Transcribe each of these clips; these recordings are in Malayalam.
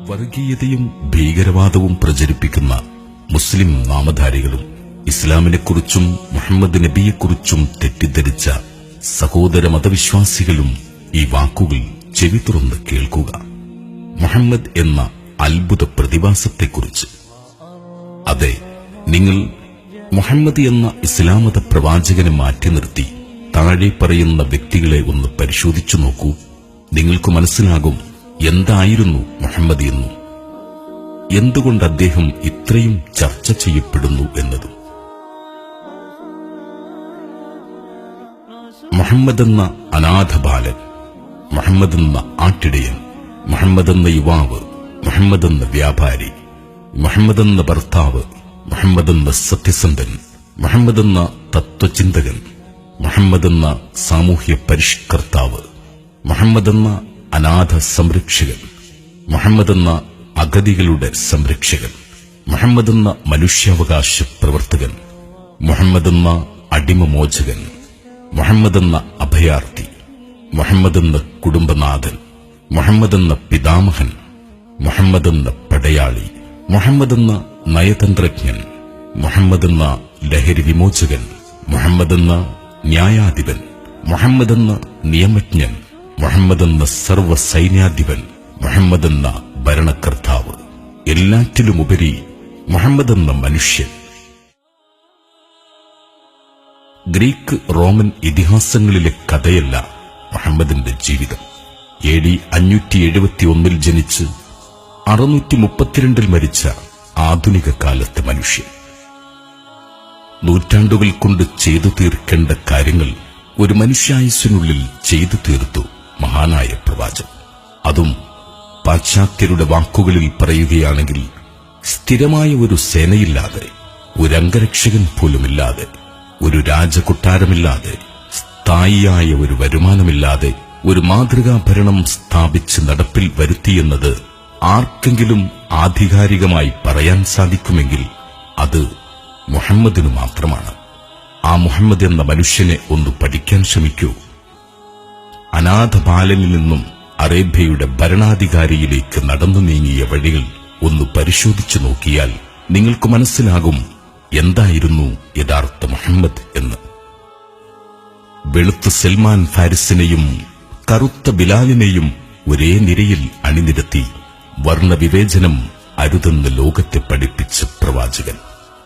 വർഗീയതയും ഭീകരവാദവും പ്രചരിപ്പിക്കുന്ന മുസ്ലിം നാമധാരികളും ഇസ്ലാമിനെക്കുറിച്ചും മുഹമ്മദ് നബിയെക്കുറിച്ചും തെറ്റിദ്ധരിച്ച സഹോദര മതവിശ്വാസികളും ഈ വാക്കുകൾ ചെവി തുറന്ന് കേൾക്കുക. മുഹമ്മദ് എന്ന അത്ഭുത പ്രതിഭാസത്തെക്കുറിച്ച്. അതെ, നിങ്ങൾ മുഹമ്മദ് എന്ന ഇസ്ലാം മത പ്രവാചകനെ മാറ്റി നിർത്തി താഴെ പറയുന്ന വ്യക്തികളെ ഒന്ന് പരിശോധിച്ചു നോക്കൂ. നിങ്ങൾക്ക് മനസ്സിലാകും എന്തായിരുന്നു മുഹമ്മദ് എന്നും എന്തുകൊണ്ട് അദ്ദേഹം ഇത്രയും ചർച്ച ചെയ്യപ്പെടുന്നു എന്നതും. മുഹമ്മദ് എന്ന അനാഥ ബാലൻ, മുഹമ്മദ് എന്ന ആട്ടിടയൻ, മുഹമ്മദ് എന്ന യുവാവ്, മുഹമ്മദ് എന്ന വ്യാപാരി, മുഹമ്മദ് എന്ന ഭർത്താവ്, മുഹമ്മദ് എന്ന സത്യസന്ധൻ, മുഹമ്മദ് എന്ന തത്വചിന്തകൻ, മുഹമ്മദ് എന്ന സാമൂഹ്യ പരിഷ്കർത്താവ്, മുഹമ്മദ് എന്ന അനാഥ സംരക്ഷകൻ, മുഹമ്മദ് എന്ന അഗതികളുടെ സംരക്ഷകൻ, മുഹമ്മദ് എന്ന മനുഷ്യാവകാശ പ്രവർത്തകൻ, മുഹമ്മദ് എന്ന അടിമമോചകൻ, മുഹമ്മദ് എന്ന അഭയാർത്ഥി, മുഹമ്മദ് എന്ന കുടുംബനാഥൻ, മുഹമ്മദ് എന്ന പിതാമഹൻ, മുഹമ്മദ് എന്ന പടയാളി, മുഹമ്മദ് എന്ന നയതന്ത്രജ്ഞൻ, മുഹമ്മദ് എന്ന ലഹരി വിമോചകൻ, മുഹമ്മദ് എന്ന ന്യായാധിപൻ, മുഹമ്മദ് എന്ന നിയമജ്ഞൻ, മുഹമ്മദ് എന്ന സർവ്വസൈന്യാധിപൻ, മുഹമ്മദ് എന്ന ഭരണകർത്താവ്, എല്ലാറ്റിലുമുപരി മുഹമ്മദ് എന്ന മനുഷ്യൻ. ഗ്രീക്ക് റോമൻ ഇതിഹാസങ്ങളിലെ കഥയല്ല മുഹമ്മദിന്റെ ജീവിതം. AD 571 ജനിച്ച് 632 മരിച്ച ആധുനിക കാലത്തെ മനുഷ്യൻ. നൂറ്റാണ്ടുകൾ കൊണ്ട് ചെയ്തു തീർക്കേണ്ട കാര്യങ്ങൾ ഒരു മനുഷ്യായുസ്സിനുള്ളിൽ ചെയ്തു തീർത്തു മഹാനായ പ്രവാചകൻ. അതും പാശ്ചാത്യരുടെ വാക്കുകളിൽ പറയുകയാണെങ്കിൽ സ്ഥിരമായ ഒരു സേനയില്ലാതെ, ഒരു അംഗരക്ഷകൻ പോലുമില്ലാതെ, ഒരു രാജകൊട്ടാരമില്ലാതെ, സ്ഥായിയായ ഒരു വരുമാനമില്ലാതെ ഒരു മാതൃകാ ഭരണം സ്ഥാപിച്ച് നടപ്പിൽ വരുത്തിയെന്നത് ആർക്കെങ്കിലും ആധികാരികമായി പറയാൻ സാധിക്കുമെങ്കിൽ അത് മുഹമ്മദിനു മാത്രമാണ്. ആ മുഹമ്മദ് എന്ന മനുഷ്യനെ ഒന്ന് പഠിക്കാൻ ശ്രമിക്കൂ. അനാഥ ബാലനിൽ നിന്നും അറേബ്യയുടെ ഭരണാധികാരിയിലേക്ക് നടന്നു നീങ്ങിയ വഴികൾ ഒന്ന് പരിശോധിച്ചു നോക്കിയാൽ നിങ്ങൾക്ക് മനസ്സിലാകും എന്തായിരുന്നു യഥാർത്ഥ മുഹമ്മദ് എന്ന്. വെളുത്ത സൽമാൻ ഫാരിസിനെയും കറുത്ത ബിലാലിനെയും ഒരേ നിരയിൽ അണിനിരത്തി വർണ്ണവിവേചനം അരുതെന്ന് ലോകത്തെ പഠിപ്പിച്ച പ്രവാചകൻ.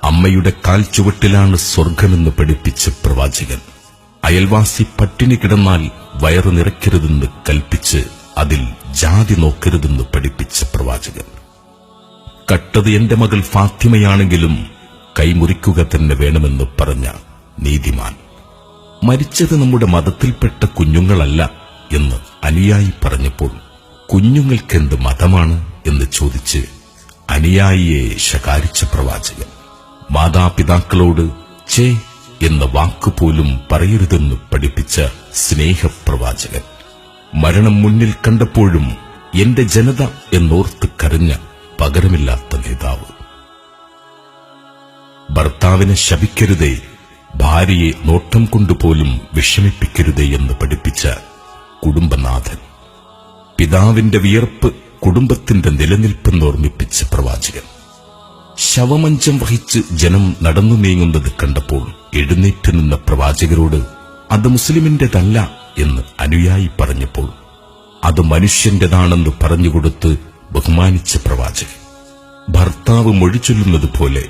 അമ്മയുടെ കാൽ ചുവട്ടിലാണ് സ്വർഗമെന്ന് പഠിപ്പിച്ച പ്രവാചകൻ. അയൽവാസി പട്ടിണി കിടന്നാൽ വയറു നിറയ്ക്കരുതെന്ന് കൽപ്പിച്ച് അതിൽ ജാതി നോക്കരുതെന്ന് പഠിപ്പിച്ച പ്രവാചകൻ. കട്ടത് എന്റെ മകൾ ഫാത്തിമയാണെങ്കിലും കൈമുറിക്കുക തന്നെ വേണമെന്ന് പറഞ്ഞ നീതിമാൻ. മരിച്ചത് നമ്മുടെ മതത്തിൽപ്പെട്ട കുഞ്ഞുങ്ങളല്ല എന്ന് അനുയായി പറഞ്ഞപ്പോൾ കുഞ്ഞുങ്ങൾക്കെന്ത് മതമാണ് എന്ന് ചോദിച്ച് അനുയായിയെ ശകാരിച്ച പ്രവാചകൻ. മാതാപിതാക്കളോട് ചേ എന്ന വാക്കുപോലും പറയരുതെന്ന് പഠിപ്പിച്ച സ്നേഹപ്രവാചകൻ. മരണം മുന്നിൽ കണ്ടപ്പോഴും എന്റെ ജനത എന്നോർത്ത് കരഞ്ഞ പകരമില്ലാത്ത നേതാവ്. ഭർത്താവിനെ ശപിക്കരുതേ, ഭാര്യയെ നോട്ടം കൊണ്ടുപോലും വിഷമിപ്പിക്കരുതേ എന്ന് പഠിപ്പിച്ച കുടുംബനാഥൻ. പിതാവിന്റെ വിയർപ്പ് കുടുംബത്തിന്റെ നിലനിൽപ്പെന്ന് ഓർമ്മിപ്പിച്ച പ്രവാചകൻ. ശവമഞ്ചം വഹിച്ച് ജനം നടന്നു നീങ്ങുന്നത് കണ്ടപ്പോൾ എഴുന്നേറ്റ് നിന്ന പ്രവാചകരോട് അത് മുസ്ലിമിന്റേതല്ല എന്ന് അനുയായി പറഞ്ഞപ്പോൾ അത് മനുഷ്യന്റേതാണെന്ന് പറഞ്ഞുകൊടുത്ത് ബഹുമാനിച്ച പ്രവാചകൻ. ഭർത്താവ് മൊഴിചൊല്ലുന്നത് പോലെ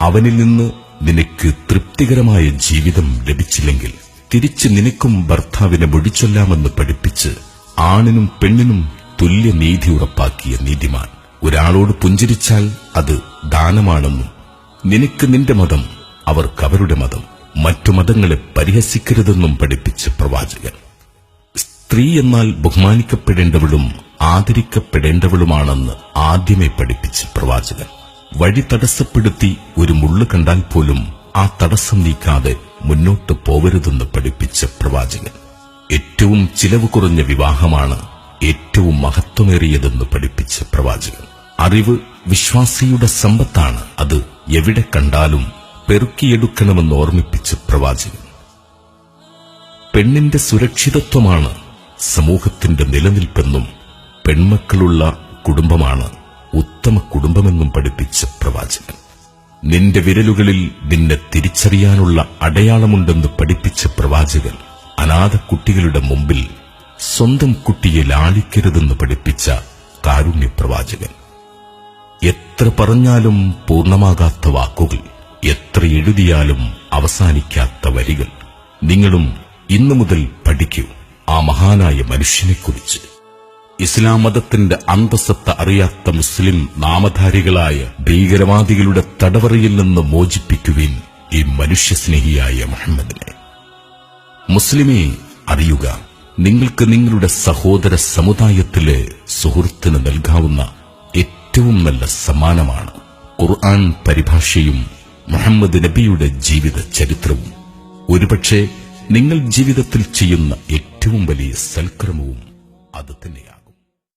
അവനിൽ നിന്ന് നിനക്ക് തൃപ്തികരമായ ജീവിതം ലഭിച്ചില്ലെങ്കിൽ തിരിച്ച് നിനക്കും ഭർത്താവിനെ മൊഴിച്ചൊല്ലാമെന്ന് പഠിപ്പിച്ച് ആണിനും പെണ്ണിനും തുല്യനീതി ഉറപ്പാക്കിയ നീതിമാൻ. ഒരാളോട് പുഞ്ചിരിച്ചാൽ അത് ദാനമാണെന്നും നിനക്ക് നിന്റെ മതം, അവർക്ക് അവരുടെ മതം, മറ്റു മതങ്ങളെ പരിഹസിക്കരുതെന്നും പഠിപ്പിച്ച പ്രവാചകൻ. സ്ത്രീ എന്നാൽ ബഹുമാനിക്കപ്പെടേണ്ടവളും ആദരിക്കപ്പെടേണ്ടവളുമാണെന്ന് ആദ്യമേ പഠിപ്പിച്ച പ്രവാചകൻ. വഴി തടസ്സപ്പെടുത്തി ഒരു മുള്ളു കണ്ടാൽ പോലും ആ തടസ്സം നീക്കാതെ മുന്നോട്ട് പോവരുതെന്ന് പഠിപ്പിച്ച പ്രവാചകൻ. ഏറ്റവും ചിലവ് കുറഞ്ഞ വിവാഹമാണ് ഏറ്റവും മഹത്വമേറിയതെന്ന് പഠിപ്പിച്ച പ്രവാചകൻ. അറിവ് വിശ്വാസിയുടെ സമ്പത്താണ്, അത് എവിടെ കണ്ടാലും പെറുക്കിയെടുക്കണമെന്ന് ഓർമ്മിപ്പിച്ച പ്രവാചകൻ. പെണ്ണിന്റെ സുരക്ഷിതത്വമാണ് സമൂഹത്തിന്റെ നിലനിൽപ്പെന്നും പെൺമക്കളുള്ള കുടുംബമാണ് ഉത്തമ കുടുംബമെന്നും പഠിപ്പിച്ച പ്രവാചകൻ. നിന്റെ വിരലുകളിൽ നിന്നെ തിരിച്ചറിയാനുള്ള അടയാളമുണ്ടെന്ന് പഠിപ്പിച്ച പ്രവാചകൻ. അനാഥ കുട്ടികളുടെ മുമ്പിൽ സ്വന്തം കുട്ടിയെ ലാളിക്കരുതെന്ന് പഠിപ്പിച്ച കാരുണ്യപ്രവാചകൻ. എത്ര പറഞ്ഞാലും പൂർണ്ണമാകാത്ത വാക്കുകൾ, എത്ര എഴുതിയാലും അവസാനിക്കാത്ത വരികൾ. നിങ്ങളും ഇന്നു മുതൽ പഠിക്കൂ ആ മഹാനായ മനുഷ്യനെക്കുറിച്ച്. ഇസ്ലാം മതത്തിന്റെ അന്തസത്ത അറിയാത്ത മുസ്ലിം നാമധാരികളായ ഭീകരവാദികളുടെ തടവറയിൽ നിന്ന് മോചിപ്പിക്കുവിൻ ഈ മനുഷ്യസ്നേഹിയായ മുഹമ്മദിനെ. മുസ്ലിമേ, അറിയുക, നിങ്ങൾക്ക് നിങ്ങളുടെ സഹോദര സമുദായത്തിലെ സുഹൃത്തിന് നൽകാവുന്ന ഏറ്റവും നല്ല സമ്മാനമാണ് ഖുർആൻ പരിഭാഷയും മുഹമ്മദ് നബിയുടെ ജീവിത ചരിത്രവും. ഒരുപക്ഷെ നിങ്ങൾ ജീവിതത്തിൽ ചെയ്യുന്ന ഏറ്റവും വലിയ സൽക്കർമ്മവും അത് തന്നെയാകും.